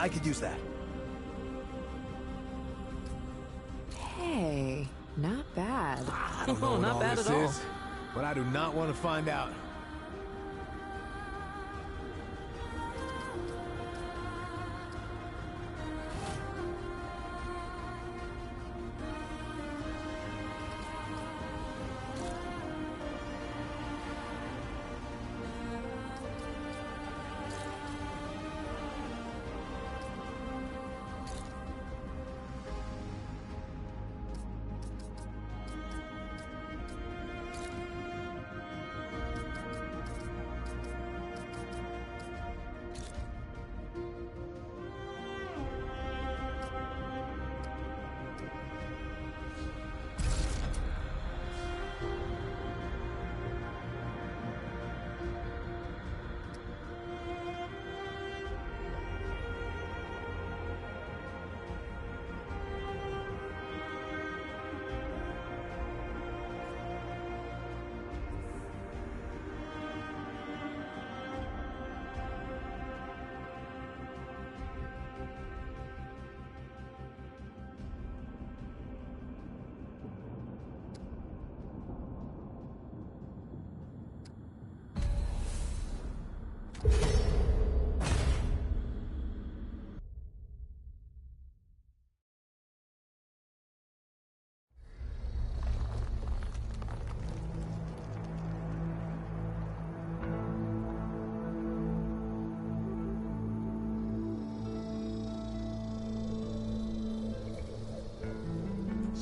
I could use that. Hey, not bad. I don't know what Not all bad this at all. is, but I do not want to find out.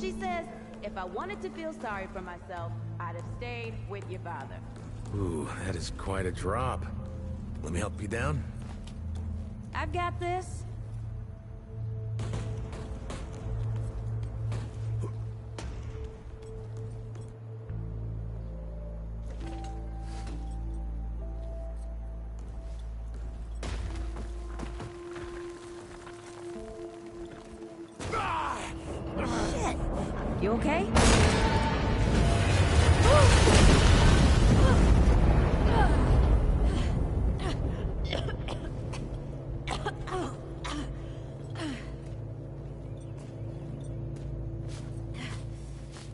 She says, if I wanted to feel sorry for myself, I'd have stayed with your father. Ooh, that is quite a drop. Let me help you down. I've got this. Shit! You okay?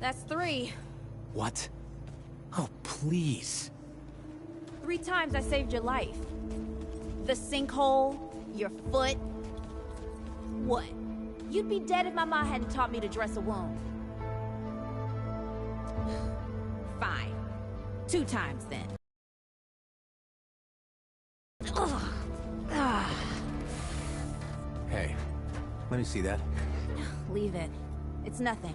That's 3. What? Oh, please. 3 times I saved your life. The sinkhole, your foot. What? You'd be dead if my mom hadn't taught me to dress a wound. Fine. 2 times then. Ugh. Ah. Hey, let me see that. Leave it. It's nothing.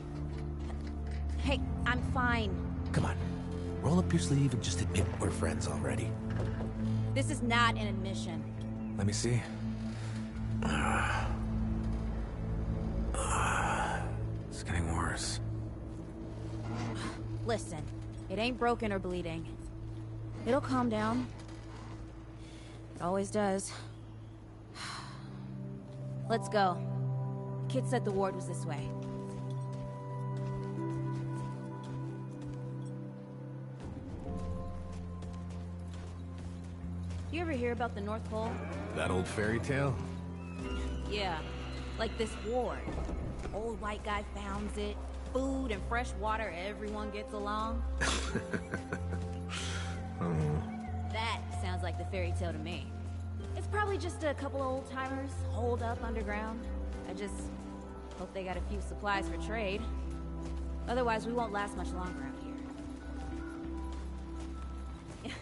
Hey, I'm fine. Come on. Roll up your sleeve and just admit we're friends already. This is not an admission. Let me see. It's getting worse. Listen, it ain't broken or bleeding. It'll calm down. It always does. Let's go. Kid said the ward was this way. You ever hear about the North Pole? That old fairy tale? Yeah, like this ward. Old white guy founds it. Food and fresh water, everyone gets along. That sounds like the fairy tale to me. It's probably just a couple of old-timers holed up underground. I just hope they got a few supplies for trade. Otherwise, we won't last much longer out here.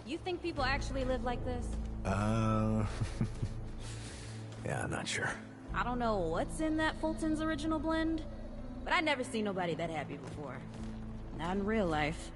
You think people actually live like this? Yeah, I'm not sure. I don't know what's in that Fulton's original blend, but I never seen nobody that happy before. Not in real life.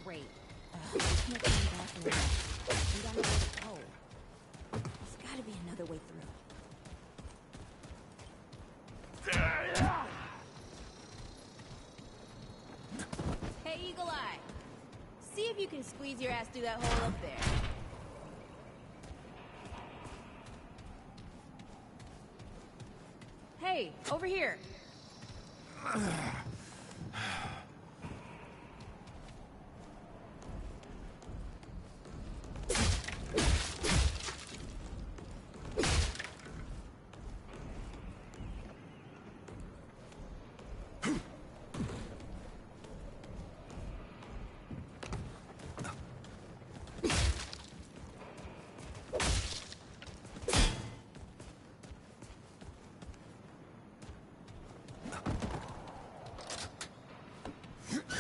Great. We can't come back in the back. We got nowhere to go. There's gotta be another way through. Hey, Eagle Eye. See if you can squeeze your ass through that hole up there. Hey, over here.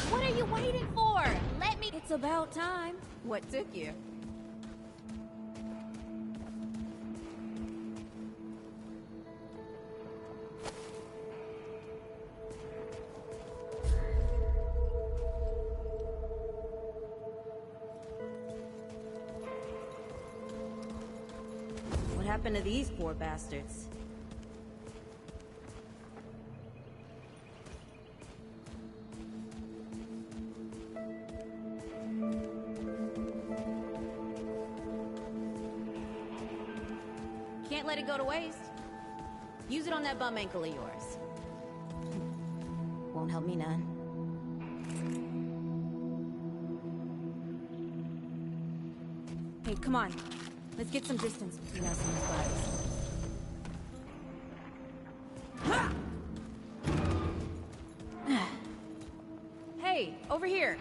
What are you waiting for? Let me... It's about time. What took you? What happened to these poor bastards? Can't let it go to waste. Use it on that bum ankle of yours. Won't help me none. Hey, come on. Let's get some distance between us and these bodies. Hey, over here.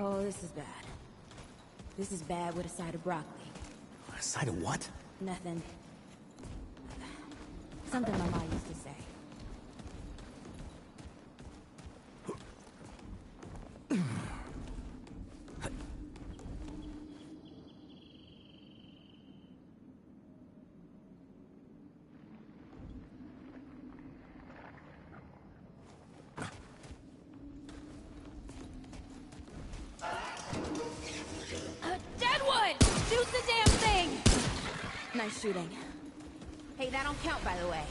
Oh, this is bad. This is bad with a side of broccoli. A side of what? Nothing. Something my mom used to say. Deadwood! Shoot the damn thing! Nice shooting. Hey, that don't count, by the way.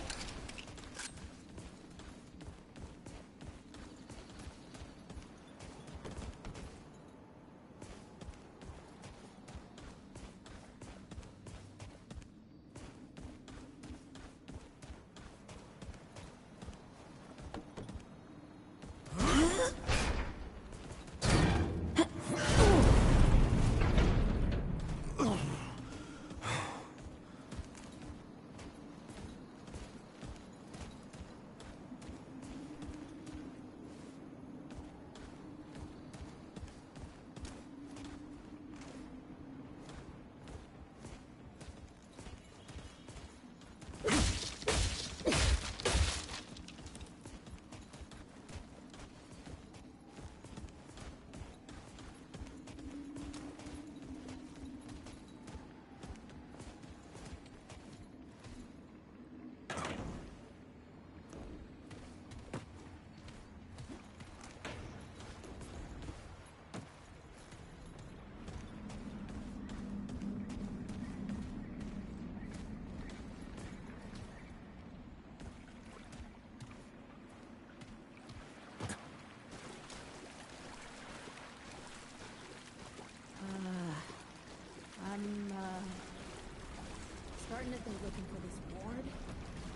Starting to think looking for this ward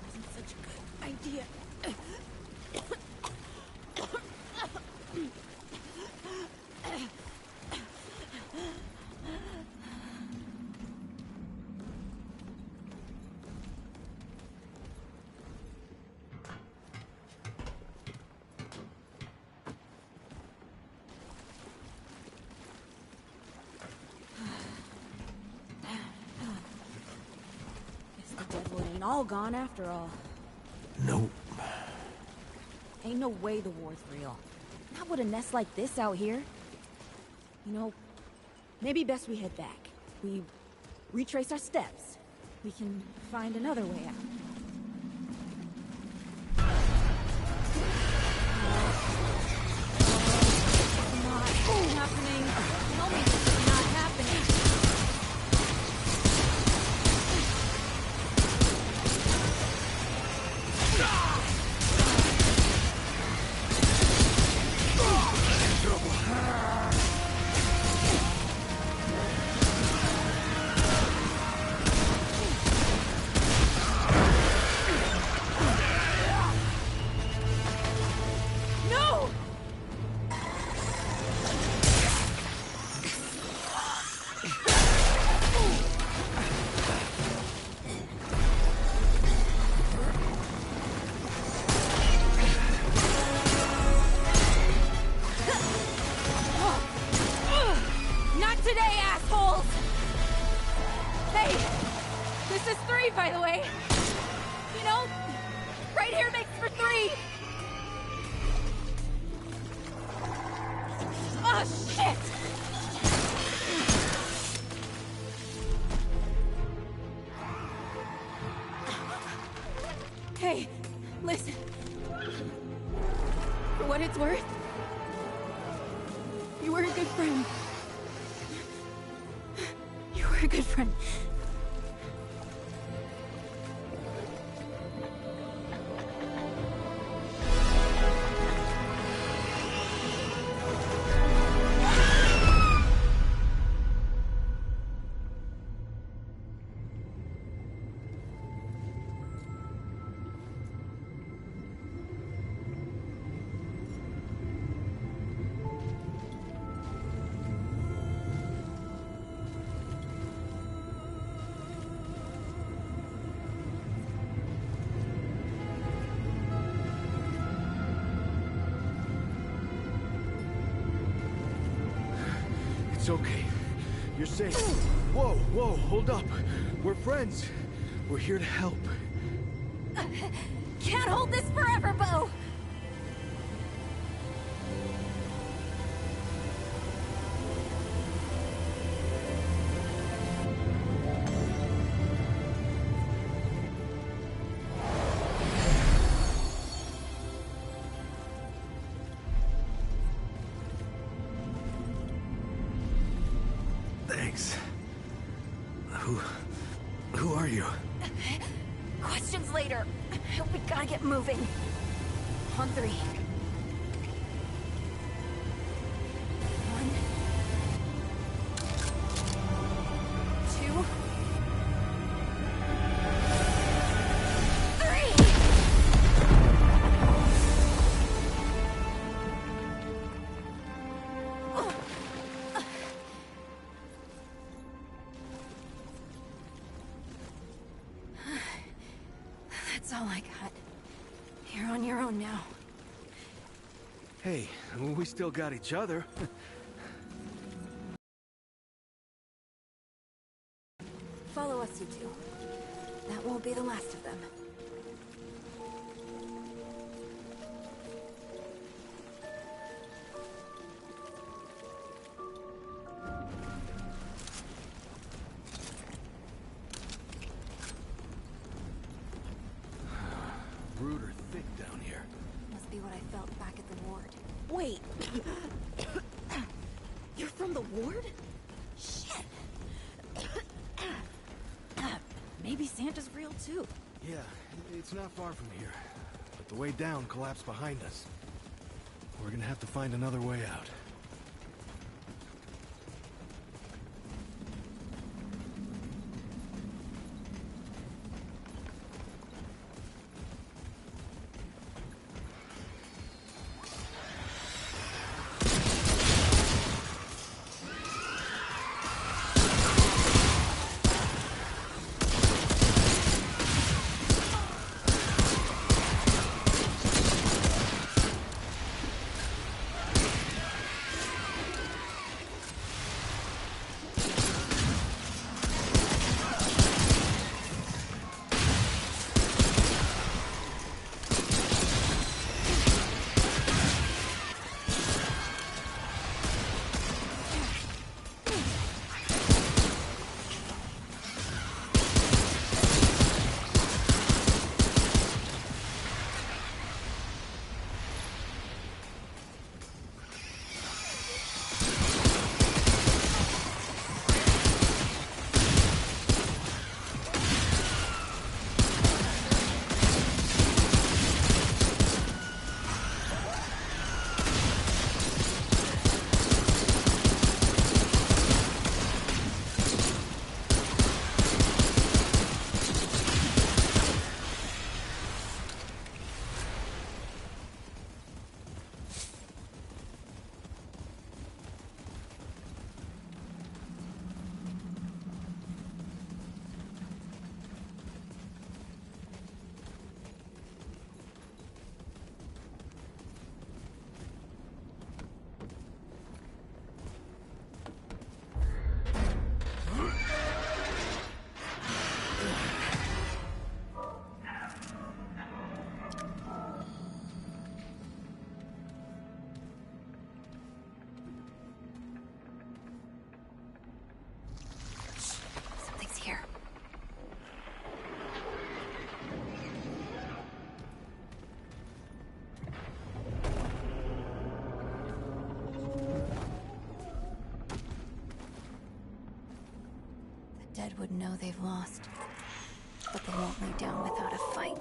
wasn't such a good idea. wasn't all gone after all. Nope. Ain't no way the war's real. Not with a nest like this out here. You know, maybe best we head back. We retrace our steps. We can find another way out. Not happening. Tell me this is not happening. Today, assholes! Hey, this is 3, by the way. You know, right here makes for 3. Oh, shit! Hey, listen. For what it's worth, you were a good friend. A good friend. It's okay. You're safe. Whoa, whoa, hold up. We're friends. We're here to help. Can't hold this forever, Bo! Thanks. Who are you? Questions later. We gotta get moving. On 3. 1, 2, 3! That's all I got. You're on your own now. Hey, we still got each other. Follow us, you two. That won't be the last of them. Rude or thick down here. Must be what I felt back at the ward. Wait! You're from the ward? Shit! Maybe Santa's real too. Yeah, it's not far from here. But the way down collapsed behind us. We're gonna have to find another way out. Dead would know they've lost, but they won't lay down without a fight.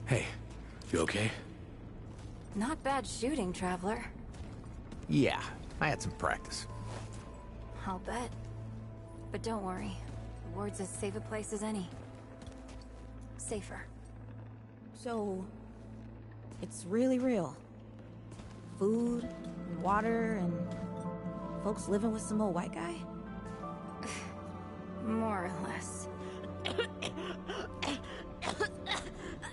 Hey, you okay? Not bad shooting, Traveler. Yeah, I had some practice. I'll bet. But don't worry. The ward's as safe a place as any. Safer. So, it's really real. Food, and water, and folks living with some old white guy? More or less.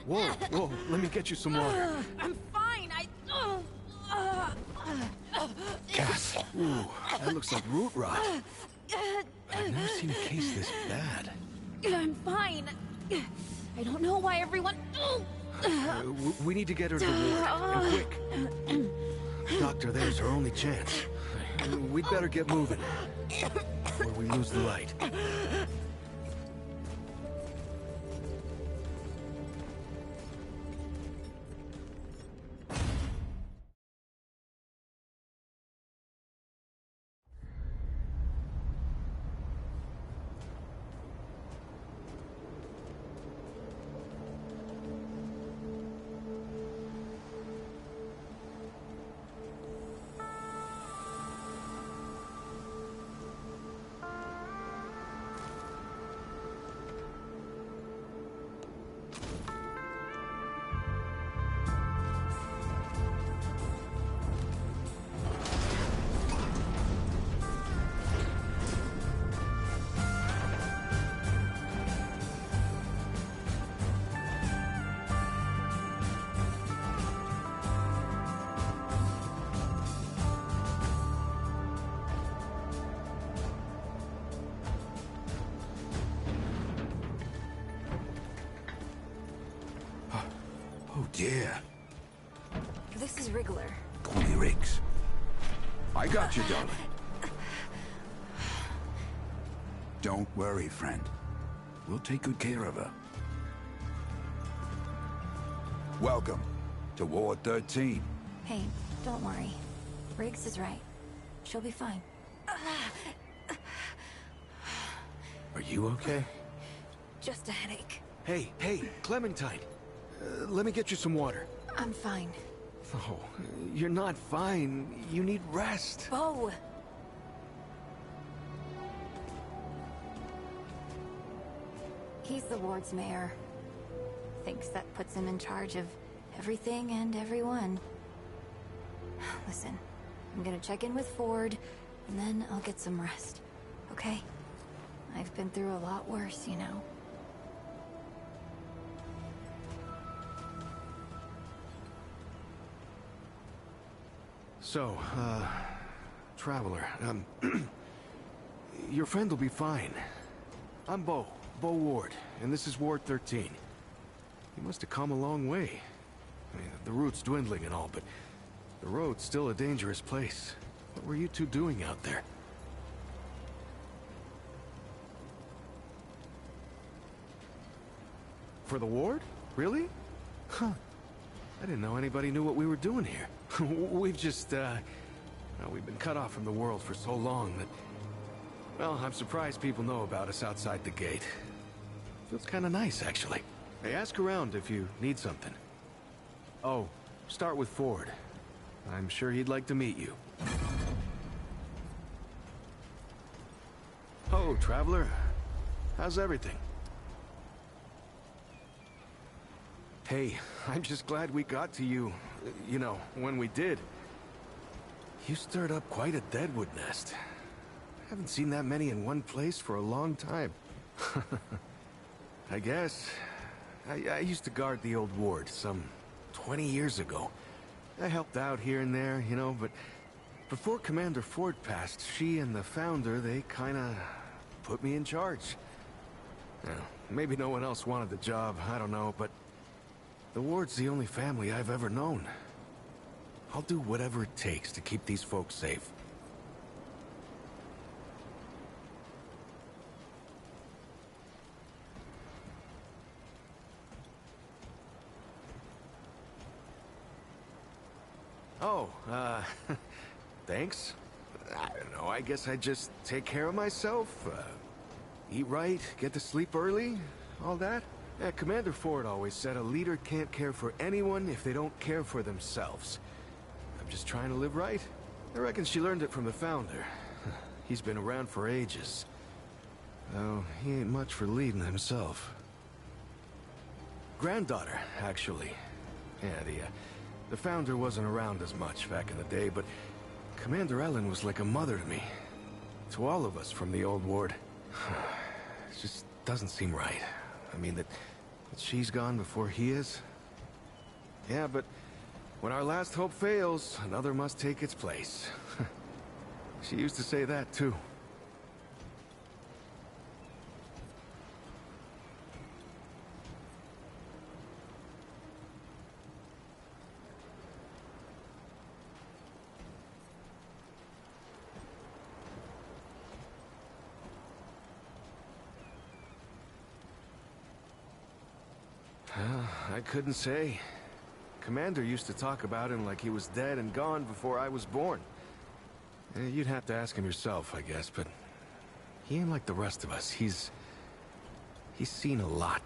Whoa, whoa, let me get you some water. I'm fine, Gas. Ooh, that looks like root rot. I've never seen a case this bad. I'm fine. I don't know why everyone... We need to get her to the ward, and quick. Doctor, there's her only chance. We'd better get moving, before we lose the light. Oh dear. This is Wriggler. Call me Riggs. I got you, darling. Don't worry, friend. We'll take good care of her. Welcome to Ward 13. Hey, don't worry. Riggs is right. She'll be fine. Are you okay? Just a headache. Hey, Clementine. Let me get you some water. I'm fine. Oh, you're not fine. You need rest. Bo! He's the ward's mayor. Thinks that puts him in charge of everything and everyone. Listen, I'm gonna check in with Ford, and then I'll get some rest. Okay? I've been through a lot worse, you know. So, Traveler, your friend will be fine. I'm Bo Ward, and this is Ward 13. You must have come a long way. I mean, the route's dwindling and all, but the road's still a dangerous place. What were you two doing out there? For the ward? Really? Huh. I didn't know anybody knew what we were doing here. We've just, well, we've been cut off from the world for so long that... Well, I'm surprised people know about us outside the gate. Feels kind of nice, actually. Hey, ask around if you need something. Oh, start with Ford. I'm sure he'd like to meet you. Oh, traveler. How's everything? Hey, I'm just glad we got to you, you know, when we did. You stirred up quite a deadwood nest. Haven't seen that many in one place for a long time. I guess. I used to guard the old ward some 20 years ago. I helped out here and there, you know, but before Commander Ford passed, she and the founder, they kinda put me in charge. Now, maybe no one else wanted the job, I don't know, but the ward's the only family I've ever known. I'll do whatever it takes to keep these folks safe. Oh, thanks. I don't know, I guess I just take care of myself, eat right, get to sleep early, all that. Yeah, Commander Ford always said a leader can't care for anyone if they don't care for themselves. I'm just trying to live right. I reckon she learned it from the founder. He's been around for ages. Oh, he ain't much for leading himself. Granddaughter, actually. Yeah, the founder wasn't around as much back in the day, but Commander Ellen was like a mother to me. To all of us from the old ward. It just doesn't seem right. I mean, that she's gone before he is. Yeah, but when our last hope fails, another must take its place. She used to say that, too. I couldn't say. Commander used to talk about him like he was dead and gone before I was born. You'd have to ask him yourself, I guess, but he ain't like the rest of us. He's seen a lot.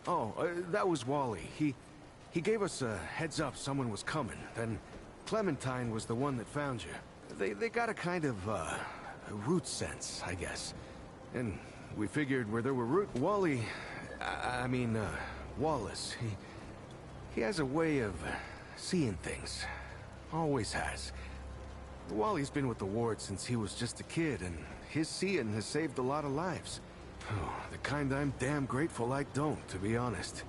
Oh, that was Wally. He gave us a heads up someone was coming. Then Clementine was the one that found you. They got a kind of, a root sense, I guess. And we figured where there were Wally... I mean, Wallace, he has a way of seeing things. Always has. Wally's been with the ward since he was just a kid, and his seeing has saved a lot of lives. Oh, the kind I'm damn grateful I don't, to be honest.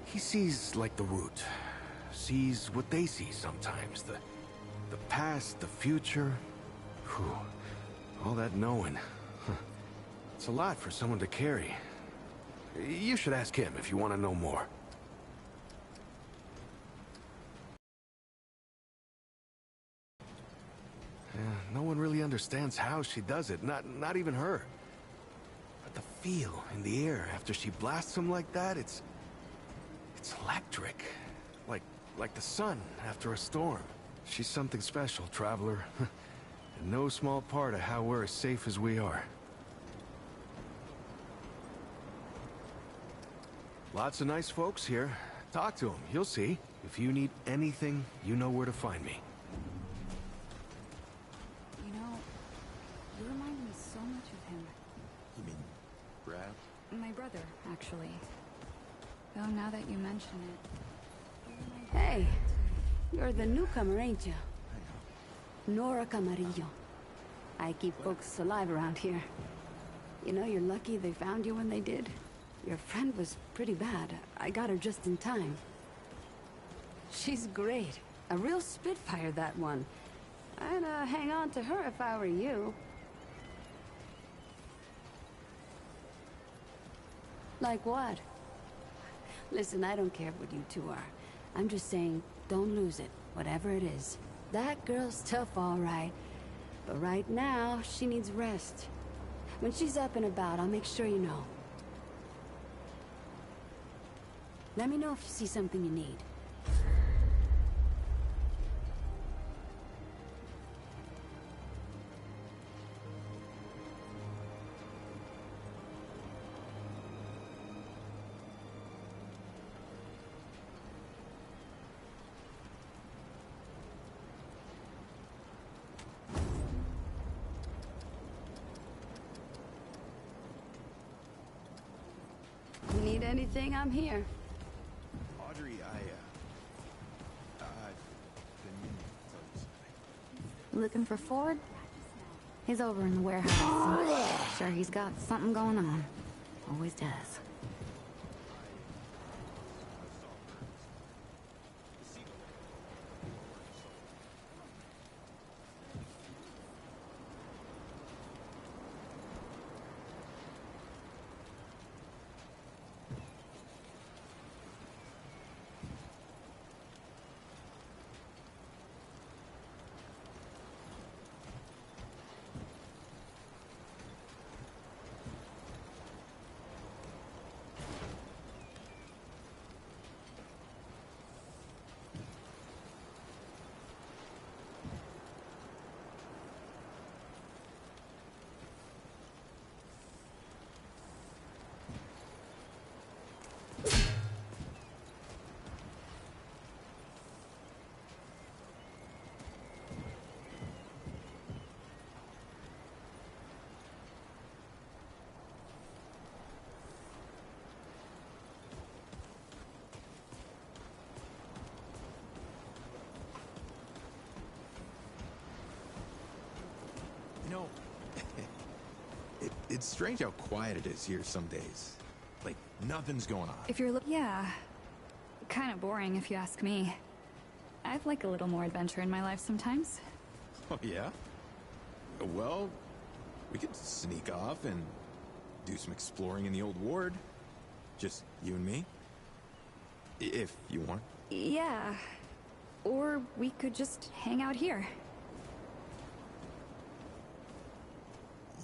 He sees like the root. Sees what they see sometimes. The past, the future. Whew. All that knowing. It's a lot for someone to carry. You should ask him if you want to know more. No one really understands how she does it, not even her. But the feel in the air after she blasts him like that, it's electric. Like the sun after a storm. She's something special, traveler. And no small part of how we're as safe as we are. Lots of nice folks here. Talk to them, you'll see. If you need anything, you know where to find me. You know, you remind me so much of him. You mean Brad? My brother, actually. Though now that you mention it... Hey! You're the newcomer, ain't you? Nora Camarillo. I keep folks alive around here. You know, you're lucky they found you when they did. Your friend was pretty bad. I got her just in time. She's great. A real spitfire, that one. I'd hang on to her if I were you. Like what? Listen, I don't care what you two are. I'm just saying, don't lose it, whatever it is. That girl's tough, all right. But right now, she needs rest. When she's up and about, I'll make sure you know. Let me know if you see something you need. You need anything, I'm here. Audrey, been meaning to tell you something. Looking for Ford? He's over in the warehouse. Sure, he's got something going on. Always does. You know, it's strange how quiet it is here some days. Like, nothing's going on. If you're yeah. Kind of boring if you ask me. I'd like a little more adventure in my life sometimes. Oh, yeah? Well, we could sneak off and do some exploring in the old ward. Just you and me. If you want. Yeah. Or we could just hang out here.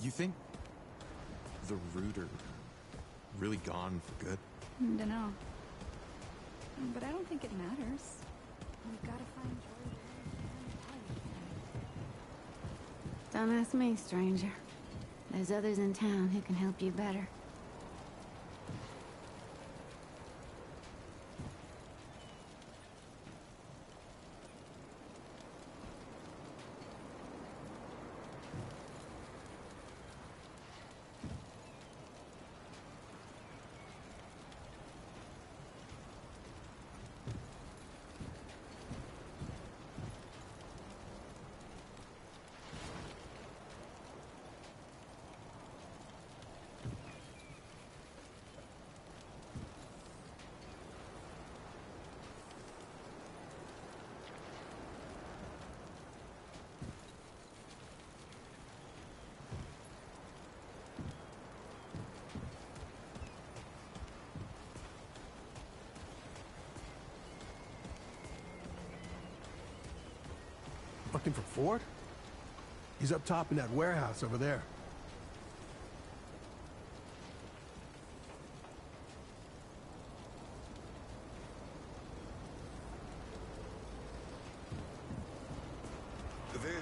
You think the root are really gone for good? Dunno. But I don't think it matters. We've gotta find Joy. Don't ask me, stranger. There's others in town who can help you better. Looking for Ford? He's up top in that warehouse over there. This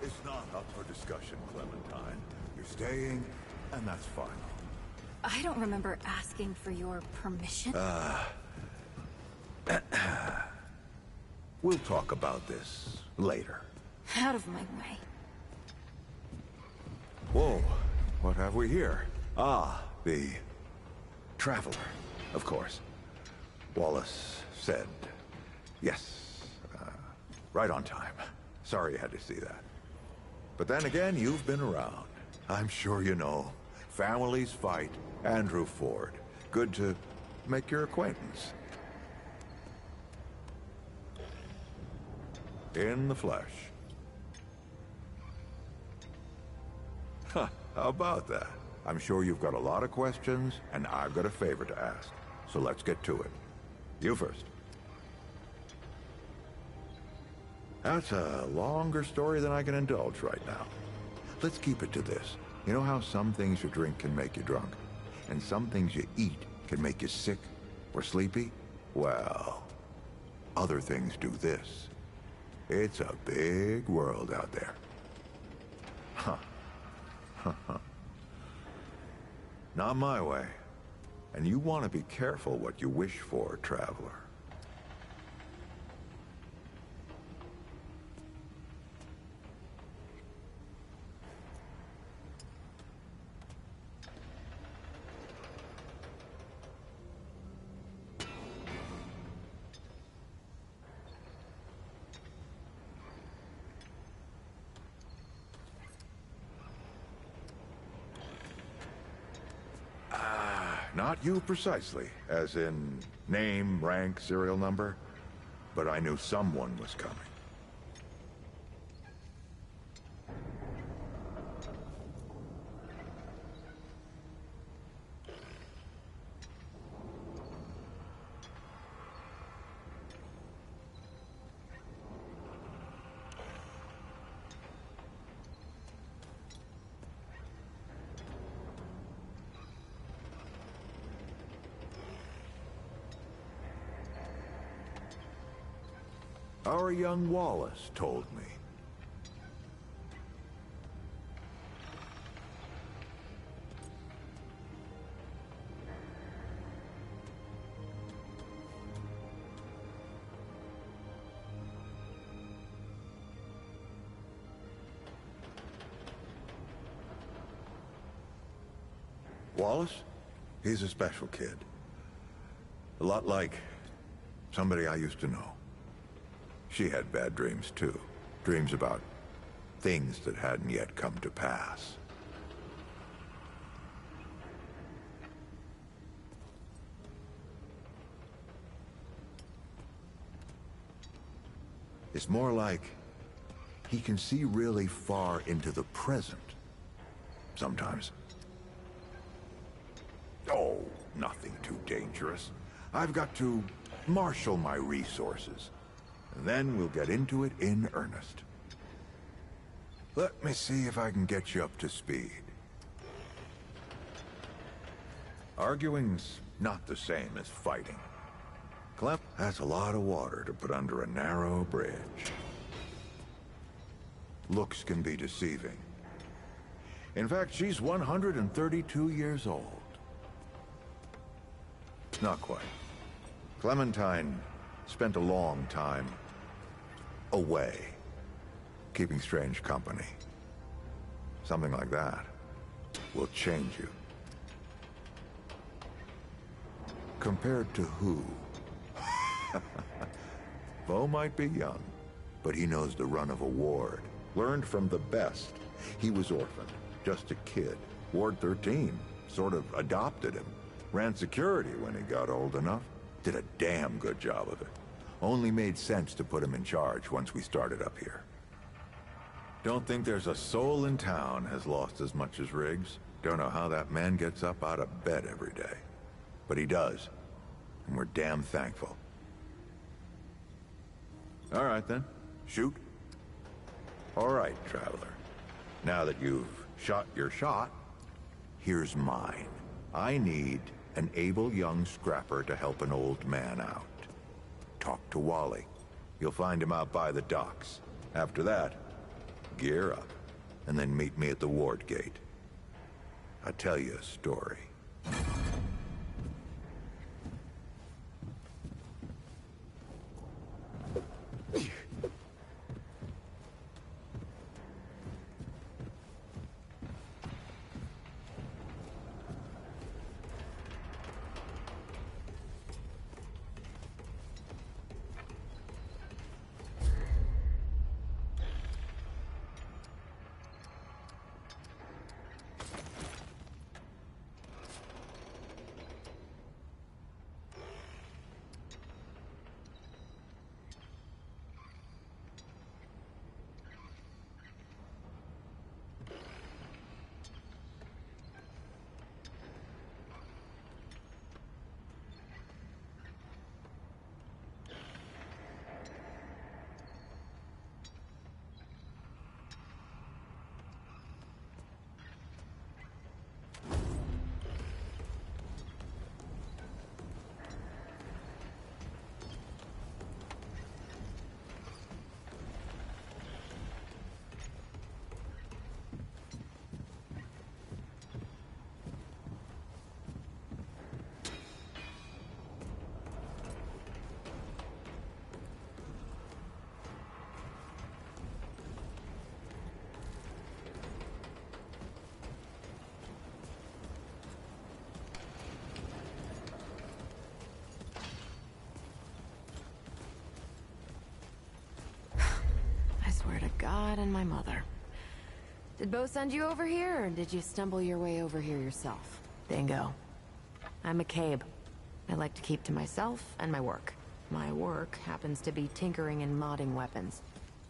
is not up for discussion, Clementine. You're staying, and that's final. I don't remember asking for your permission. We'll talk about this later. Out of my way. Whoa, what have we here? Ah, the Traveler, of course. Wallace said yes. Right on time. Sorry you had to see that. But then again, you've been around. I'm sure you know. Families fight. Andrew Ford. Good to make your acquaintance. In the flesh. Huh, how about that? I'm sure you've got a lot of questions, and I've got a favor to ask. So let's get to it. You first. That's a longer story than I can indulge right now. Let's keep it to this. You know how some things you drink can make you drunk? And some things you eat can make you sick or sleepy? Well, other things do this. It's a big world out there. Huh. Not my way. And you want to be careful what you wish for, traveler. Not you precisely, as in name, rank, serial number, but I knew someone was coming. Our young Wallace told me. Wallace? He's a special kid. A lot like somebody I used to know. She had bad dreams, too. Dreams about things that hadn't yet come to pass. It's more like he can see really far into the present. Sometimes. Oh, nothing too dangerous. I've got to marshal my resources. And then we'll get into it in earnest. Let me see if I can get you up to speed. Arguing's not the same as fighting. Clem, that's a lot of water to put under a narrow bridge. Looks can be deceiving. In fact, she's 132 years old. Not quite. Clementine spent a long time away, keeping strange company. Something like that will change you. Compared to who? Bo might be young, but he knows the run of a ward. Learned from the best. He was orphaned, just a kid. Ward 13 sort of adopted him. Ran security when he got old enough. Did a damn good job of it. Only made sense to put him in charge once we started up here. Don't think there's a soul in town has lost as much as Riggs. Don't know how that man gets up out of bed every day. But he does. And we're damn thankful. All right then. Shoot. All right, traveler. Now that you've shot your shot, here's mine. I need an able young scrapper to help an old man out. Talk to Wally. You'll find him out by the docks. After that, gear up, and then meet me at the ward gate. I'll tell you a story. my mother. Did Bo send you over here, or did you stumble your way over here yourself? Bingo. I'm McCabe. I like to keep to myself and my work. My work happens to be tinkering and modding weapons.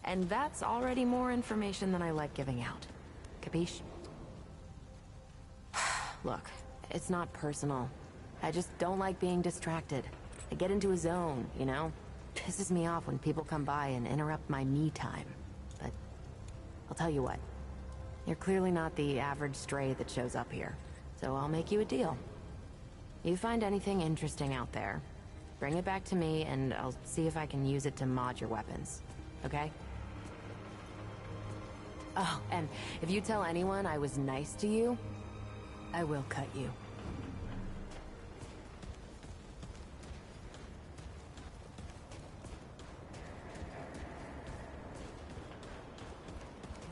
And that's already more information than I like giving out. Capiche? Look, it's not personal. I just don't like being distracted. I get into a zone, you know? Pisses me off when people come by and interrupt my me time. But I'll tell you what. You're clearly not the average stray that shows up here. So I'll make you a deal. You find anything interesting out there, bring it back to me and I'll see if I can use it to mod your weapons. Okay? Oh, and if you tell anyone I was nice to you, I will cut you.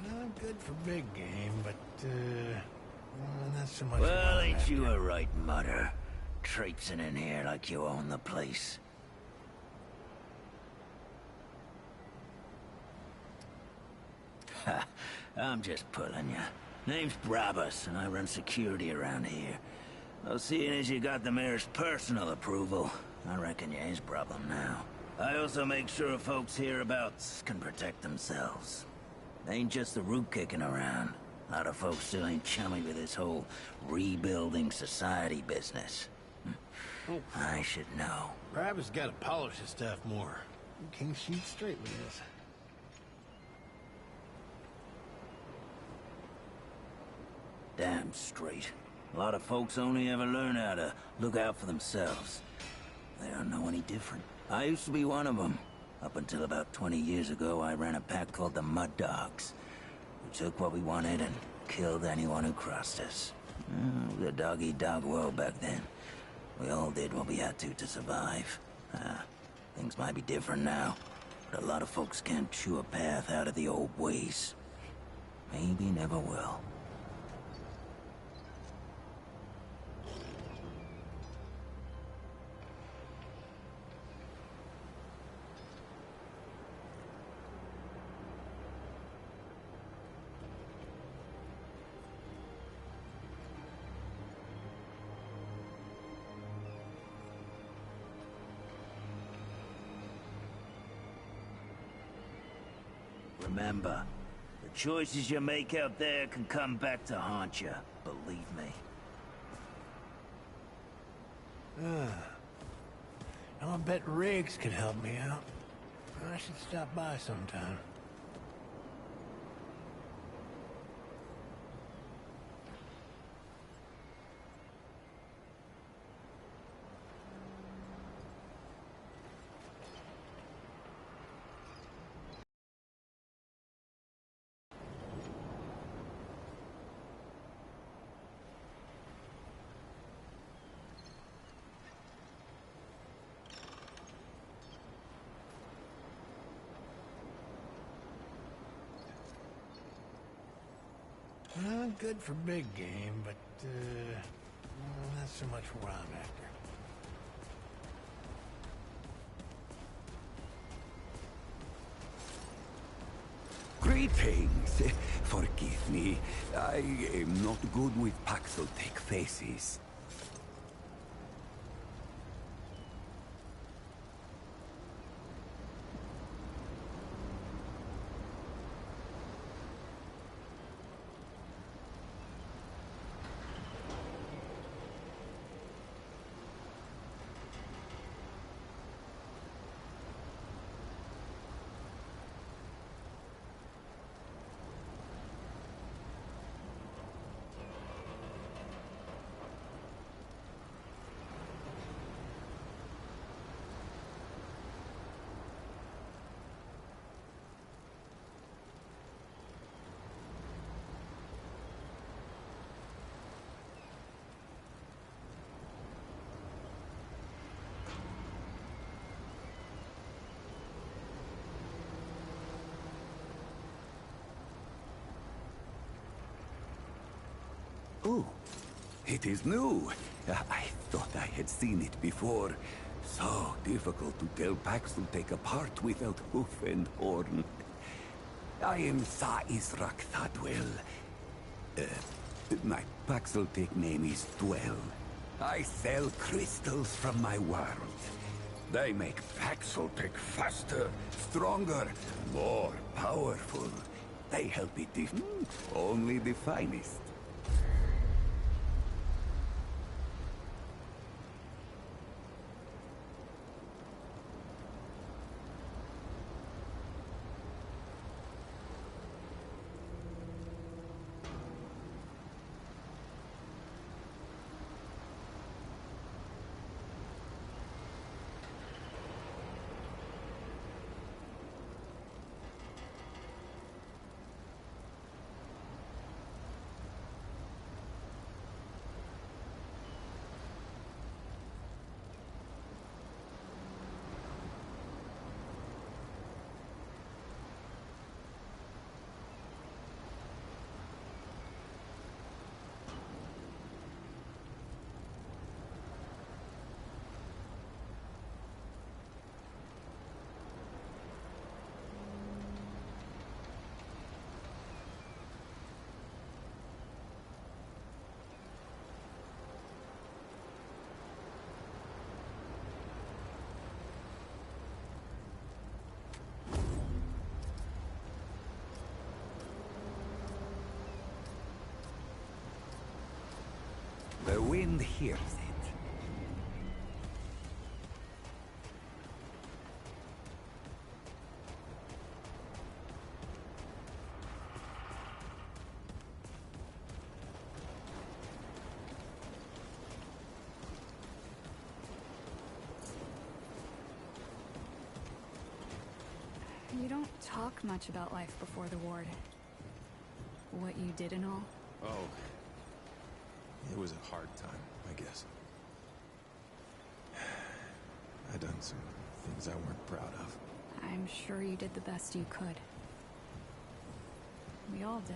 Well, good for big game, but, not so much. Well, ain't you a right mutter? Traipsing in here like you own the place. Ha, I'm just pulling you. Name's Brabus, and I run security around here. Well, seeing as you got the mayor's personal approval, I reckon you ain't a problem now. I also make sure folks hereabouts can protect themselves. Ain't just the root kicking around. A lot of folks still ain't chummy with this whole rebuilding society business. I should know. Brabus gotta polish his stuff more. You can't shoot straight with this. Damn straight. A lot of folks only ever learn how to look out for themselves. They don't know any different. I used to be one of them. Up until about 20 years ago, I ran a pack called the Mud Dogs. We took what we wanted and killed anyone who crossed us. It was a dog-eat-dog world back then. We all did what we had to survive. Things might be different now, but a lot of folks can't chew a path out of the old ways. Maybe never will. Remember, the choices you make out there can come back to haunt you, believe me. I bet Riggs could help me out. I should stop by sometime. Good for big game, but, not so much for what I'm after. Greetings. Forgive me. I am not good with Paxotech faces. Oh, it is new. I thought I had seen it before. So difficult to tell Paxotech apart without hoof and horn. I am Sa-Israk Thadwell. My Paxeltic name is Dwell. I sell crystals from my world. They make Paxeltic faster, stronger, more powerful. They help it only the finest. The wind hears it. You don't talk much about life before the ward. What you did and all. Oh. It was a hard time, I guess. I done some things I weren't proud of. I'm sure you did the best you could. We all did.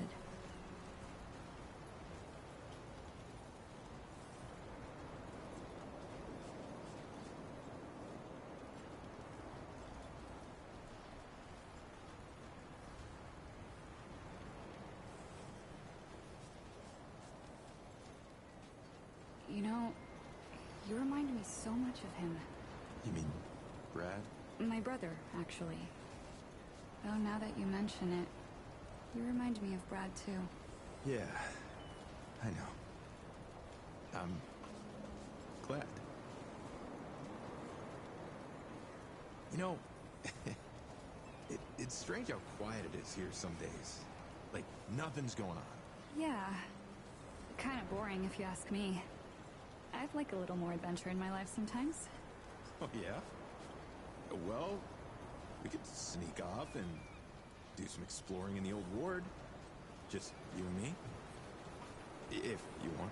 You know, you remind me so much of him. You mean Brad? My brother, actually. Though now that you mention it, you remind me of Brad too. Yeah, I know. I'm glad. You know, it's strange how quiet it is here some days. Like, nothing's going on. Yeah. Kind of boring if you ask me. I'd like a little more adventure in my life sometimes. Oh, yeah? Well, we could sneak off and do some exploring in the old ward. Just you and me. If you want.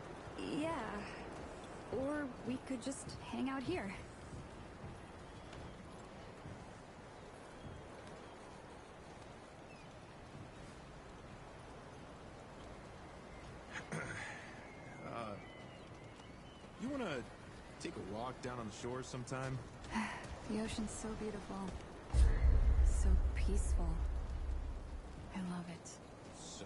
Yeah. Or we could just hang out here. You wanna take a walk down on the shore sometime? The ocean's so beautiful. So peaceful. I love it. So